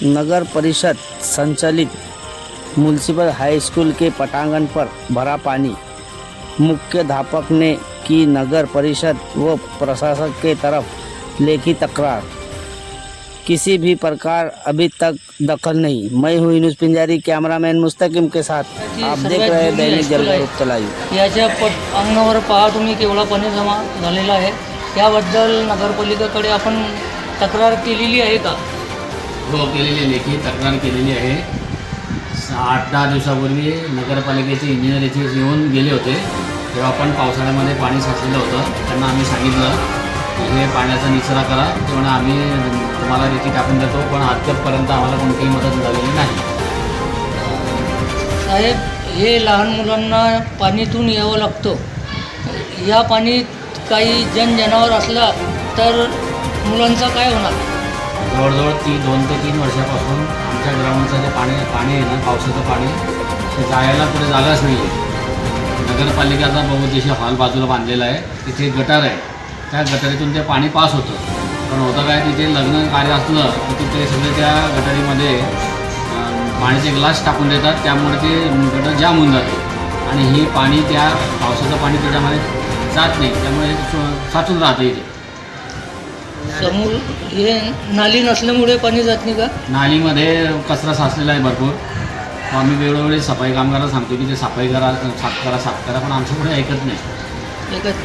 नगर परिषद संचालित म्यूनसिपल हाई स्कूल के पटांगण पर भरा पानी। मुख्याध्यापक ने की नगर परिषद व प्रशासन के तरफ लेखी तकरार, किसी भी प्रकार अभी तक दखल नहीं। मैं हूँ न्यूज़ पिंजारी, कैमरामैन मुस्तकिम के साथ। आप देख रहे हैं दैनिक जलगारुक लाईव्ह। याच्या अंगणावर पहा तुम्ही केवढा पाणी जमा झालेला आहे। याबद्दल नगरपालिकेकडे आपण तक्रार केलेली आहे का? हो, केलेली लेखी तक्रार केलेली आहे। 8-10 दिवसापूर्वी नगरपालिकेचे इंजिनियर इथे येऊन गेले होते, तेव्हा पण पावसाळ्यामध्ये पाणी साचलेलं होतं। त्यांना आम्ही सांगितलं की हे पाण्याचा निचरा करा, तेव्हा आम्ही तुम्हाला लेखी टाकून देतो, पण आजपर्यंत आम्हाला कोणतीही मदत झालेली नाही। साहेब, हे लहान मुलांना पाणीतून यावं लागतं। या पाणीत काही जनावर असला तर मुलांचं काय होणार? जवळजवळ 2 ते 3 वर्षापासून आमच्या ग्राउंडचं जे पाणी आहे ना, पावसाचं पाणी, ते जायला कुठे जागाच नाही आहे। नगरपालिकेचा बहुउद्देशीय हॉल बाजूला बांधलेला आहे, तिथे गटार आहे, त्या गटारीतून ते पाणी पास होतं। पण होतं काय, तिथे लग्न कार्य असलं तर तिथे सगळे त्या गटारीमध्ये पाण्याचे ग्लास टाकून देतात, त्यामुळे ते गटर जाम होऊन जाते आणि हे पाणी, त्या पावसाचं पाणी त्याच्यामध्ये जात नाही, त्यामुळे साचून राहतं इथे। समोर हे नाली नसल्यामुळे पाणी जात नाही का? नालीमध्ये कचरा साचलेला आहे भरपूर। आम्ही वेळोवेळी सफाई कामगारांना सांगतो की ते सफाई करा, साफ करा, पण आमच्याकडे ऐकत नाही। एकच